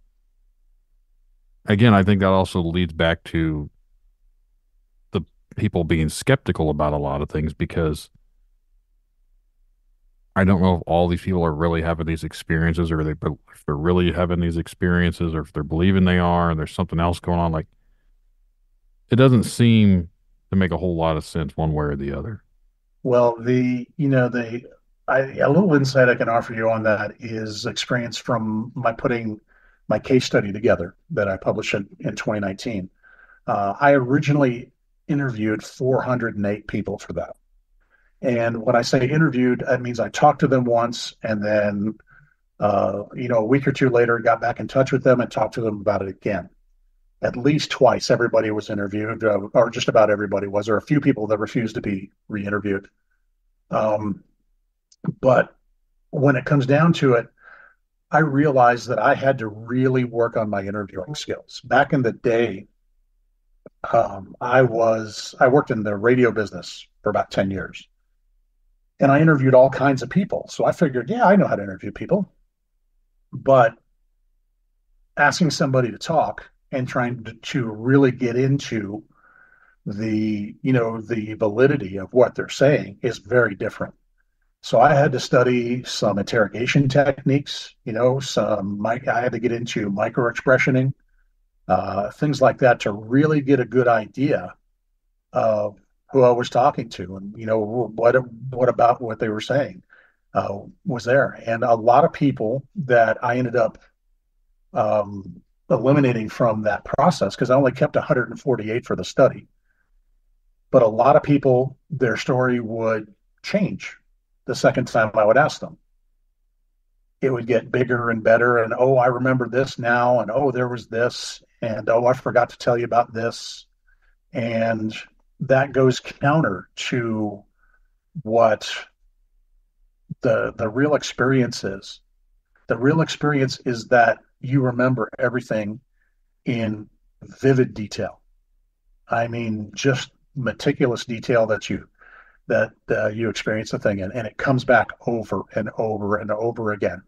again, I think that also leads back to the people being skeptical about a lot of things because I don't know if all these people are really having these experiences or if they're really having these experiences or if they're believing they are and there's something else going on. Like, it doesn't seem to make a whole lot of sense one way or the other. Well, a little insight I can offer you on that is experience from my putting my case study together that I published in 2019. I originally interviewed 408 people for that. And when I say interviewed, that means I talked to them once and then, a week or two later, got back in touch with them and talked to them about it again. At least twice, everybody was interviewed, or just about everybody was. There are a few people that refused to be re-interviewed. Um, but when it comes down to it, I realized that I had to really work on my interviewing skills. Back in the day, I worked in the radio business for about 10 years, and I interviewed all kinds of people. So I figured, yeah, I know how to interview people. But asking somebody to talk and trying to really get into the validity of what they're saying is very different. So I had to study some interrogation techniques, I had to get into micro expressioning, things like that to really get a good idea of who I was talking to and, what about what they were saying was there. And a lot of people that I ended up eliminating from that process, because I only kept 148 for the study, but a lot of people, their story would change the second time I would ask them. It would get bigger and better. And, oh, I remember this now. And, oh, there was this. And, oh, I forgot to tell you about this. And that goes counter to what the real experience is. The real experience is that you remember everything in vivid detail. I mean, just meticulous detail that you experience the thing in, and it comes back over and over and over again.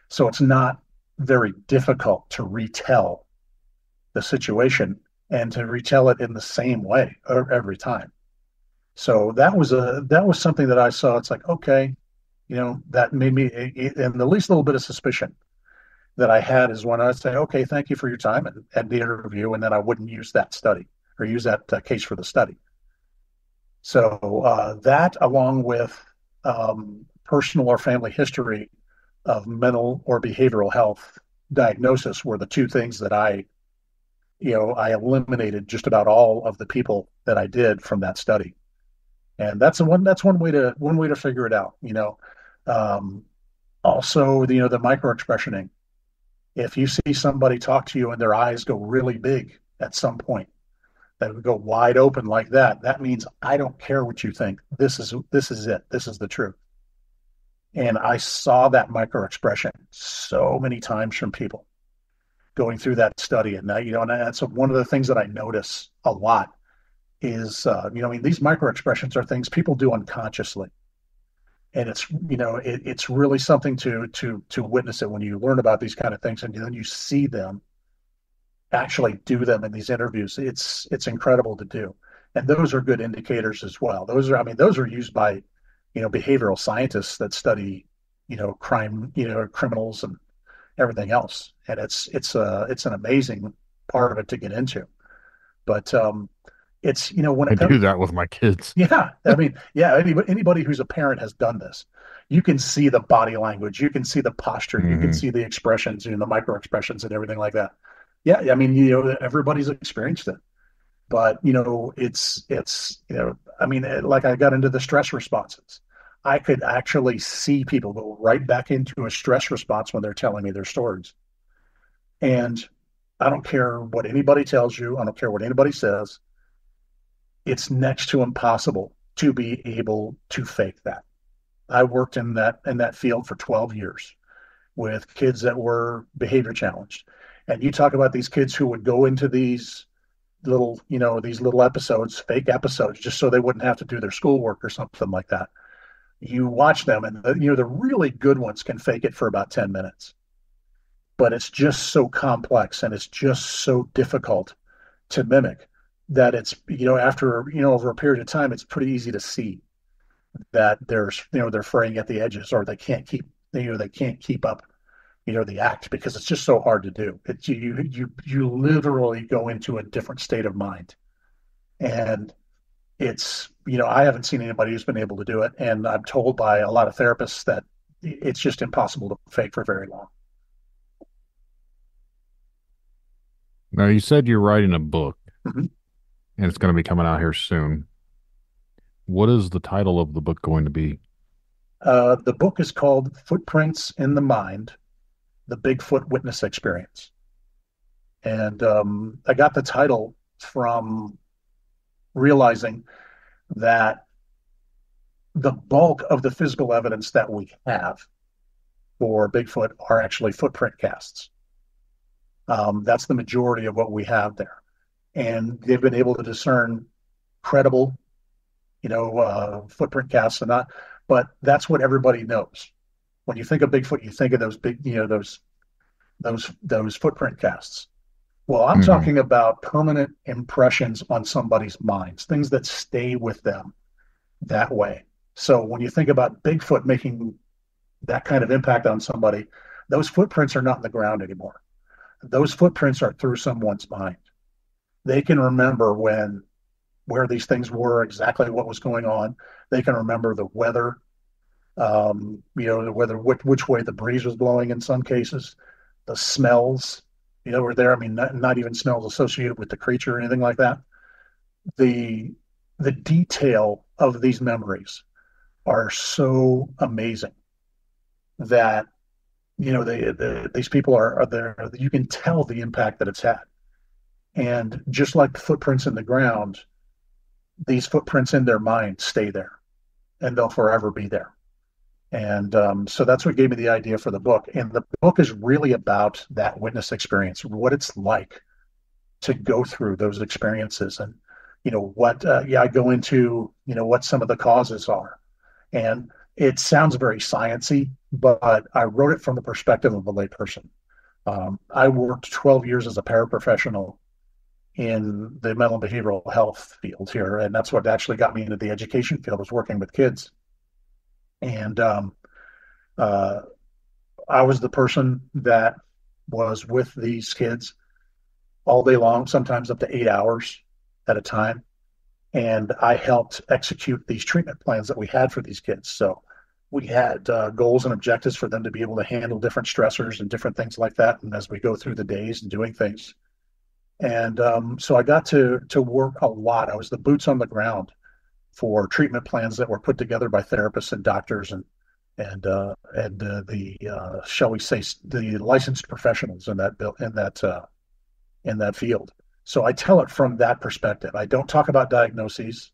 So it's not very difficult to retell the situation and to retell it in the same way every time. So that was something that I saw. It's like, okay, that made me, and the least little bit of suspicion that I had is when I'd say, okay, thank you for your time and the interview, and then I wouldn't use that study or use that case for the study. So that, along with personal or family history of mental or behavioral health diagnosis, were the two things that I eliminated just about all of the people that I did from that study. And that's one way to figure it out. Also, the micro expressioning. If you see somebody talk to you and their eyes go really big at some point, that would go wide open like that, that means I don't care what you think. This is it. This is the truth. And I saw that micro expression so many times from people going through that study. And that, and that's one of the things that I notice a lot is, these micro expressions are things people do unconsciously. And it's really something to witness it when you learn about these kind of things and then you see them actually do them in these interviews. It's incredible to do. And those are good indicators as well. Those are used by, behavioral scientists that study, crime, criminals and everything else. And it's an amazing part of it to get into. But it's, when I it comes, do that with my kids. yeah, anybody who's a parent has done this. You can see the body language, you can see the posture, you can see the expressions, the micro expressions and everything like that. Yeah, everybody's experienced it. But, like I got into the stress responses. I could actually see people go right back into a stress response when they're telling me their stories. And I don't care what anybody tells you, I don't care what anybody says, it's next to impossible to be able to fake that. I worked in that field for 12 years with kids that were behavior challenged. And you talk about these kids who would go into these little episodes, fake episodes, just so they wouldn't have to do their schoolwork or something like that. You watch them, and the really good ones can fake it for about 10 minutes. But it's just so complex and it's just so difficult to mimic that it's, after, over a period of time, it's pretty easy to see that they're fraying at the edges, or they can't keep up, the act, because it's just so hard to do. It's you literally go into a different state of mind. And it's, I haven't seen anybody who's been able to do it. And I'm told by a lot of therapists that it's just impossible to fake for very long. Now, you said you're writing a book, Mm-hmm. and it's going to be coming out here soon. What is the title of the book going to be? The book is called Footprints in the Mind, The Bigfoot Witness Experience. And I got the title from realizing that the bulk of the physical evidence that we have for Bigfoot are actually footprint casts. That's the majority of what we have there. And they've been able to discern credible, footprint casts and not, but that's what everybody knows. When you think of Bigfoot, you think of those big, those footprint casts. Well, I'm talking about permanent impressions on somebody's minds, things that stay with them that way. So when you think about Bigfoot making that kind of impact on somebody, those footprints are not in the ground anymore. Those footprints are through someone's mind. They can remember where these things were, exactly what was going on. They can remember the weather, the weather, which way the breeze was blowing in some cases, the smells, were there. I mean, not even smells associated with the creature or anything like that. The detail of these memories are so amazing that, these people are there. You can tell the impact that it's had. And just like the footprints in the ground, these footprints in their mind stay there, and they'll forever be there. And so that's what gave me the idea for the book. And the book is really about that witness experience, what it's like to go through those experiences. And, I go into, what some of the causes are. And it sounds very sciencey, but I wrote it from the perspective of a layperson. I worked 12 years as a paraprofessional in the mental and behavioral health field here. And that's what actually got me into the education field, was working with kids. And I was the person that was with these kids all day long, sometimes up to 8 hours at a time. And I helped execute these treatment plans that we had for these kids. So we had goals and objectives for them to be able to handle different stressors and different things like that. And as we go through the days and doing things. And so I got to work a lot. I was the boots on the ground for treatment plans that were put together by therapists and doctors and shall we say, the licensed professionals in that field. So I tell it from that perspective. I don't talk about diagnoses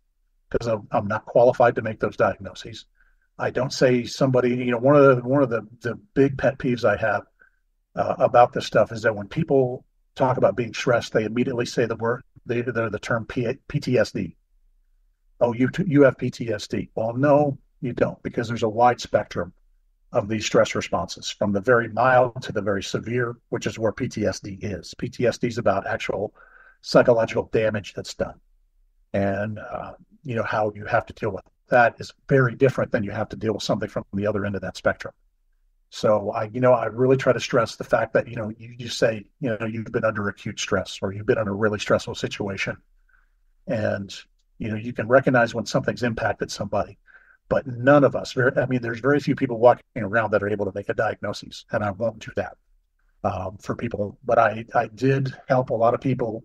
because I'm not qualified to make those diagnoses. I don't say somebody, one of the big pet peeves I have about this stuff is that when people talk about being stressed, they immediately say the term PTSD. Oh, you have PTSD. Well, no, you don't, because there's a wide spectrum of these stress responses, from the very mild to the very severe, which is where PTSD is. PTSD is about actual psychological damage that's done. And, how you have to deal with that is very different than you have to deal with something from the other end of that spectrum. So I really try to stress the fact that, you say, you've been under acute stress, or you've been in a really stressful situation. And, you can recognize when something's impacted somebody, but none of us, there's very few people walking around that are able to make a diagnosis, and I won't do that for people. But I did help a lot of people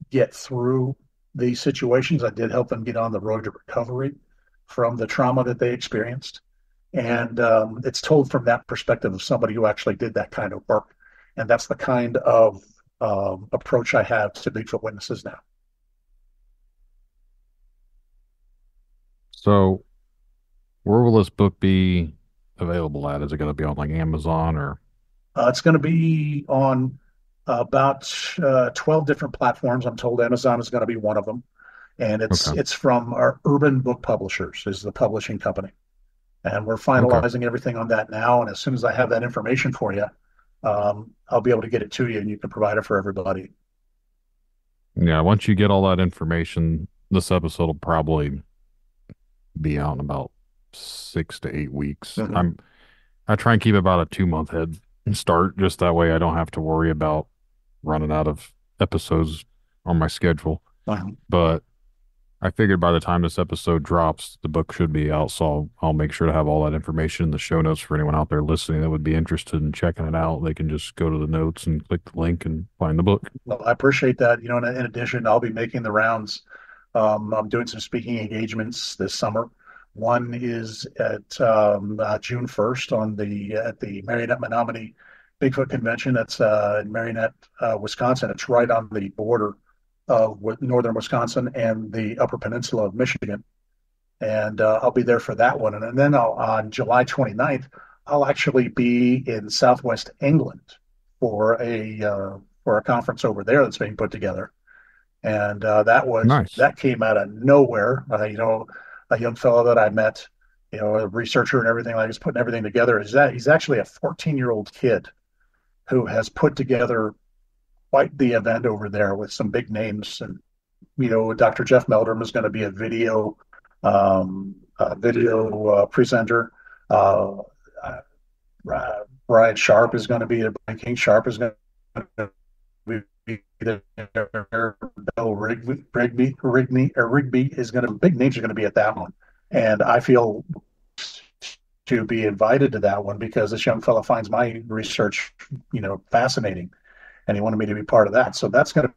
get through these situations. I did help them get on the road to recovery from the trauma that they experienced. And it's told from that perspective of somebody who actually did that kind of work. And that's the kind of approach I have to Bigfoot witnesses now. So, where will this book be available at? Is it going to be on like Amazon or? It's going to be on about 12 different platforms. I'm told Amazon is going to be one of them. And it's Okay. it's from our Urban Book Publishers is the publishing company. And we're Okay. finalizing everything on that now. And as soon as I have that information for you, I'll be able to get it to you and you can provide it for everybody. Yeah. Once you get all that information, this episode will probably be out in about 6 to 8 weeks. Mhm. I try and keep about a 2 month head start, just that way I don't have to worry about running out of episodes on my schedule. Uh, But I figured by the time this episode drops, the book should be out. So I'll make sure to have all that information in the show notes for anyone out there listening that would be interested in checking it out. They can just go to the notes and click the link and find the book. well, I appreciate that. In addition, I'll be making the rounds. I'm doing some speaking engagements this summer. One is at June 1st at the Marionette Menominee Bigfoot Convention. That's in Marionette, Wisconsin. It's right on the border of northern Wisconsin and the Upper Peninsula of Michigan. And I'll be there for that one. And then on July 29th, I'll actually be in Southwest England for a conference over there that's being put together. And Nice. that came out of nowhere. A young fellow that I met, a researcher and everything, like he's putting everything together. Is that he's actually a 14-year-old kid who has put together quite the event over there with some big names. And Dr. Jeff Meldrum is going to be a video presenter. Brian Sharp is going to be King Sharp is going to be there. Bill Rigby is going to big names are going to be at that one, and I feel to be invited to that one because this young fellow finds my research, fascinating, and he wanted me to be part of that. So that's going to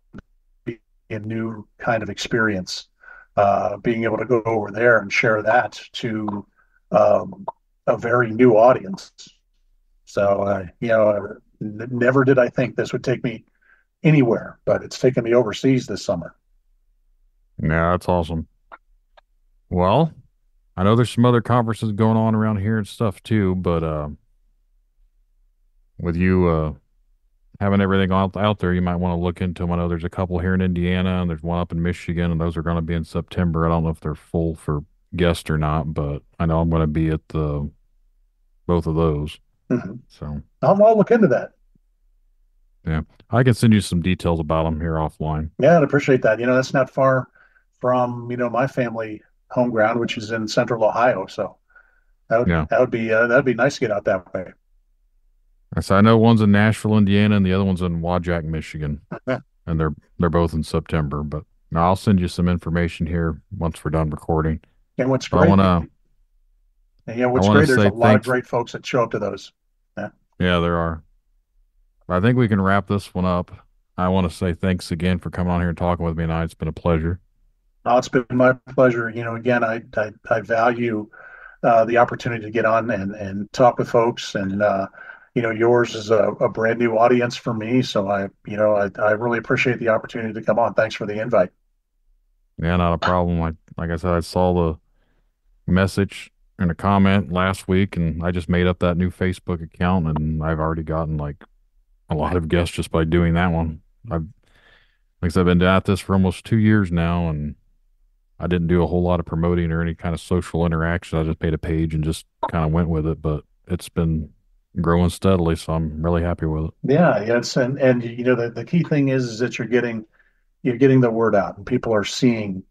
be a new kind of experience, being able to go over there and share that to a very new audience. So, never did I think this would take me anywhere, but it's taken me overseas this summer. Yeah, that's awesome. Well, I know there's some other conferences going on around here and stuff too, but with you having everything out there, you might want to look into them. I know there's a couple here in Indiana and there's one up in Michigan, and those are going to be in September. I don't know if they're full for guests or not, but I know I'm going to be at the both of those. Mm-hmm. So I'll look into that. yeah, I can send you some details about them here offline. Yeah, I appreciate that. That's not far from, my family home ground, which is in central Ohio. So Yeah. that'd be nice to get out that way. So I know one's in Nashville, Indiana, and the other one's in Wajack, Michigan, Yeah. and they're both in September. But now I'll send you some information here once we're done recording. And what's But I great, want to what's great, there's a lot of great folks that show up to those. Yeah. Yeah, there are. I think we can wrap this one up. I want to say thanks again for coming on here and talking with me tonight. It's been a pleasure. Oh, it's been my pleasure. Again, I value the opportunity to get on and talk with folks, and yours is a brand new audience for me. So I really appreciate the opportunity to come on. Thanks for the invite. Yeah, not a problem. Like I said, I saw the message and a comment last week, and I just made up that new Facebook account, and I've already gotten like a lot of guests just by doing that one. Like I said, I've been at this for almost 2 years now, and I didn't do a whole lot of promoting or any kind of social interaction. I just made a page and just kind of went with it, but it's been growing steadily, so I'm really happy with it. Yeah, it's and the key thing is that you're getting the word out, and people are seeing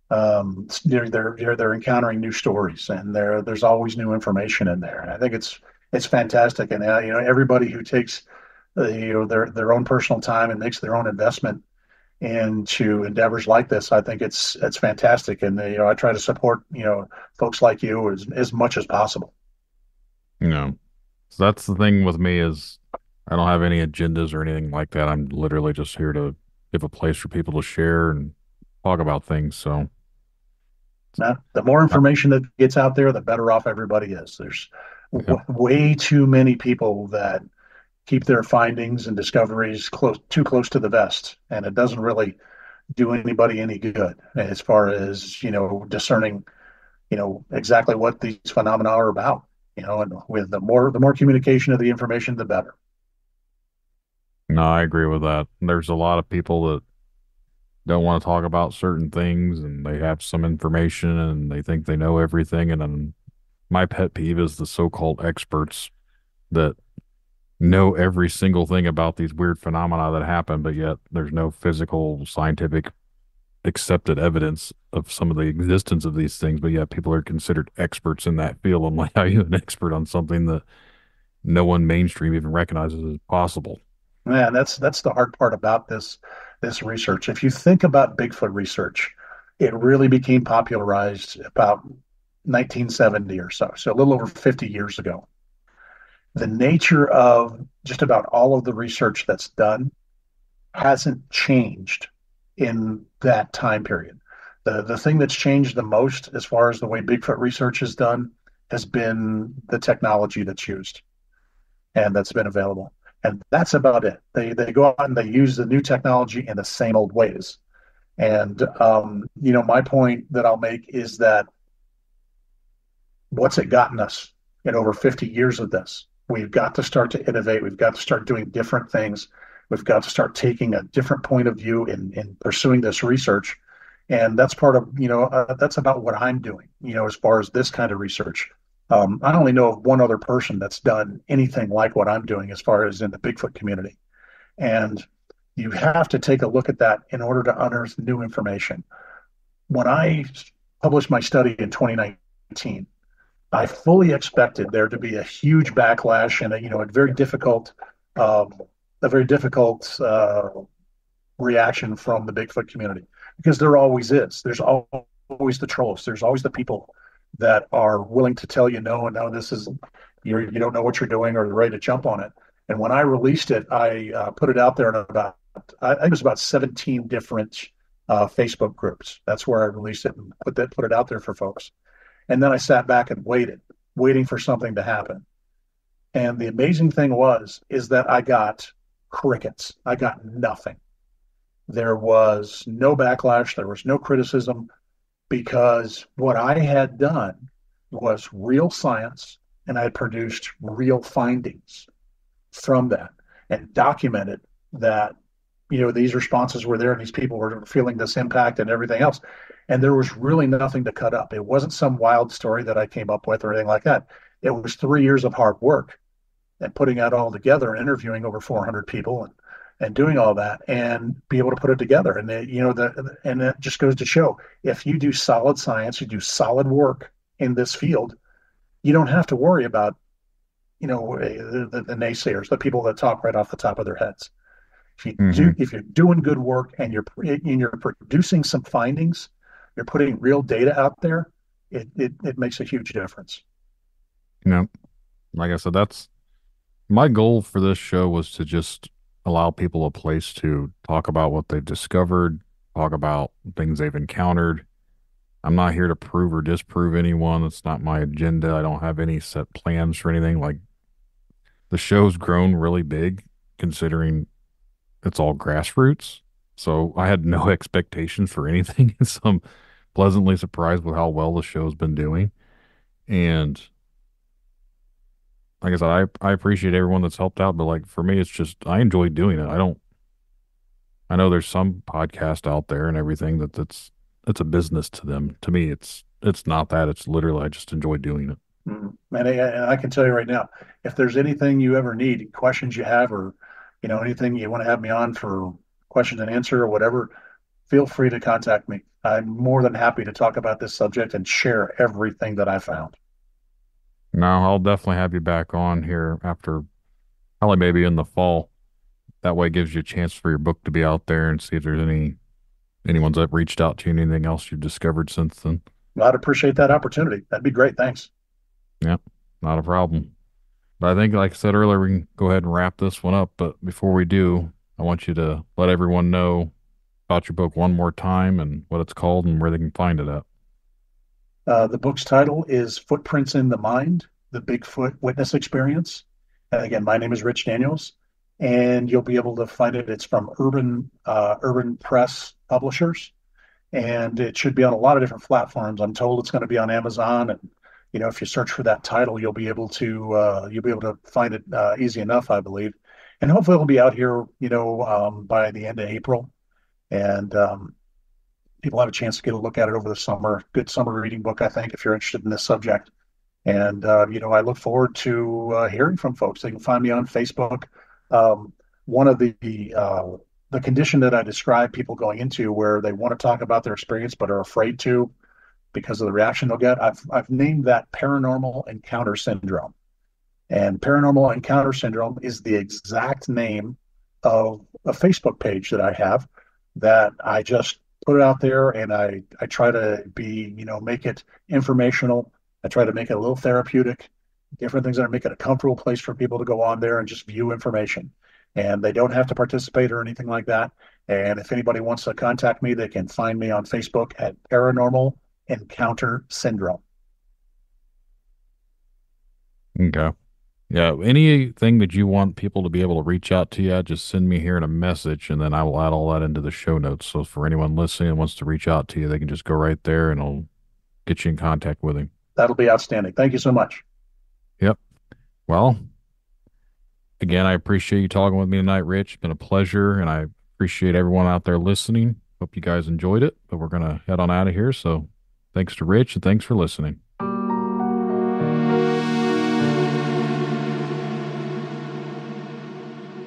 they're encountering new stories, and there's always new information in there. And I think it's fantastic, and everybody who takes their own personal time and makes their own investment into endeavors like this, I think it's fantastic, and I try to support folks like you as much as possible. So that's the thing with me is I don't have any agendas or anything like that. I'm literally just here to give a place for people to share and talk about things. So Now, the more Uh, information that gets out there, the better off everybody is. There's yep. way too many people that keep their findings and discoveries too close to the vest, and it doesn't really do anybody any good as far as discerning exactly what these phenomena are about. And with the more communication of the information, the better. No, I agree with that. There's a lot of people that don't want to talk about certain things and they have some information and they think they know everything. And then my pet peeve is the so-called experts that know every single thing about these weird phenomena that happen, but yet there's no physical, scientific, accepted evidence of some of the existence of these things. But yet people are considered experts in that field. I'm like, how are you an expert on something that no one mainstream even recognizes as possible? Man, that's the hard part about this research. If you think about Bigfoot research, it really became popularized about 1970 or so, so a little over 50 years ago. The nature of just about all of the research that's done hasn't changed in that time period. The thing that's changed the most as far as the way Bigfoot research is done has been the technology that's used and that's been available. And that's about it. They go out and they use the new technology in the same old ways. And my point that I'll make is that what's it gotten us in over 50 years of this? We've got to start to innovate. We've got to start doing different things. We've got to start taking a different point of view in pursuing this research. And that's part of, that's about what I'm doing, as far as this kind of research. I only know of one other person that's done anything like what I'm doing as far as in the Bigfoot community. And you have to take a look at that in order to unearth new information. When I published my study in 2019, I fully expected there to be a huge backlash and um, a very difficult reaction from the Bigfoot community because there always is. There's always the trolls. There's always the people that are willing to tell you no, and no, this is you don't know what you're doing or you're ready to jump on it. And when I released it, I put it out there in I think it was about 17 different Facebook groups. That's where I released it and put it out there for folks. And then I sat back and waiting for something to happen. And the amazing thing is that I got crickets. I got nothing. There was no backlash. There was no criticism because what I had done was real science and I had produced real findings from that and documented that, these responses were there and these people were feeling this impact and everything else. And there was really nothing to cut up. It wasn't some wild story that I came up with or anything like that. It was 3 years of hard work and putting that all together and interviewing over 400 people and doing all that and be able to put it together. And and it just goes to show if you do solid science, you do solid work in this field, you don't have to worry about, the naysayers, the people that talk right off the top of their heads. If you're doing good work and you're producing some findings, you're putting real data out there, it makes a huge difference. No, like I said, that's my goal for this show was to just allow people a place to talk about what they've discovered, talk about things they've encountered. I'm not here to prove or disprove anyone. That's not my agenda. I don't have any set plans for anything. Like the show's grown really big considering it's all grassroots. So I had no expectations for anything. So I'm pleasantly surprised with how well the show's been doing. And like I said, I appreciate everyone that's helped out, but like for me, it's just I enjoy doing it. I know there's some podcast out there and everything it's a business to them. To me, it's not that. It's literally I just enjoy doing it. And I can tell you right now, if there's anything you ever need, questions you have, or anything you want to have me on for question and answer or whatever, feel free to contact me. I'm more than happy to talk about this subject and share everything that I found. No, I'll definitely have you back on here after probably maybe in the fall. That way it gives you a chance for your book to be out there and see if there's anyone's that reached out to you, anything else you've discovered since then. I'd appreciate that opportunity. That'd be great. Thanks. Yep, not a problem. But I think, like I said earlier, we can go ahead and wrap this one up. But before we do, I want you to let everyone know about your book one more time and what it's called and where they can find it at. The book's title is Footprints in the Mind, The Bigfoot Witness Experience. And again, my name is Rich Daniels, and you'll be able to find it. It's from Urban Press Publishers, and it should be on a lot of different platforms. I'm told it's going to be on Amazon, and if you search for that title, you'll be able to find it easy enough, I believe. And hopefully, it'll be out here, by the end of April, and people have a chance to get a look at it over the summer. Good summer reading book, I think, if you're interested in this subject. And I look forward to hearing from folks. They can find me on Facebook. One of the condition that I describe people going into where they want to talk about their experience but are afraid to because of the reaction they'll get. I've named that paranormal encounter syndrome. And paranormal encounter syndrome is the exact name of a Facebook page that I have that I just put it out there, and I try to make it informational. I try to make it a little therapeutic, different things that are make it a comfortable place for people to go on there and just view information. And they don't have to participate or anything like that. And if anybody wants to contact me, they can find me on Facebook at Paranormal Encounter Syndrome. Okay. Yeah. Anything that you want people to be able to reach out to you, just send me here in a message, and then I will add all that into the show notes. So for anyone listening and wants to reach out to you, they can just go right there and I'll get you in contact with him. That'll be outstanding. Thank you so much. Yep. Well, again, I appreciate you talking with me tonight, Rich. It's been a pleasure, and I appreciate everyone out there listening. Hope you guys enjoyed it, but we're going to head on out of here. So thanks to Rich, and thanks for listening.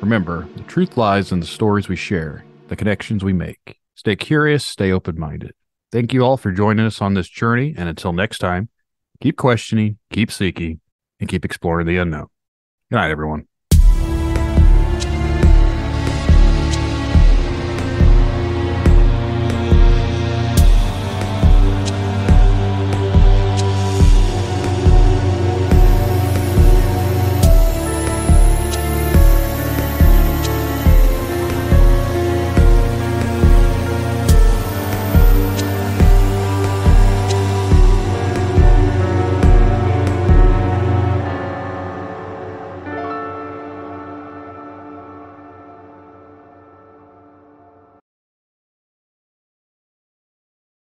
Remember, the truth lies in the stories we share, the connections we make. Stay curious, stay open-minded. Thank you all for joining us on this journey, and until next time, keep questioning, keep seeking, and keep exploring the unknown. Good night, everyone.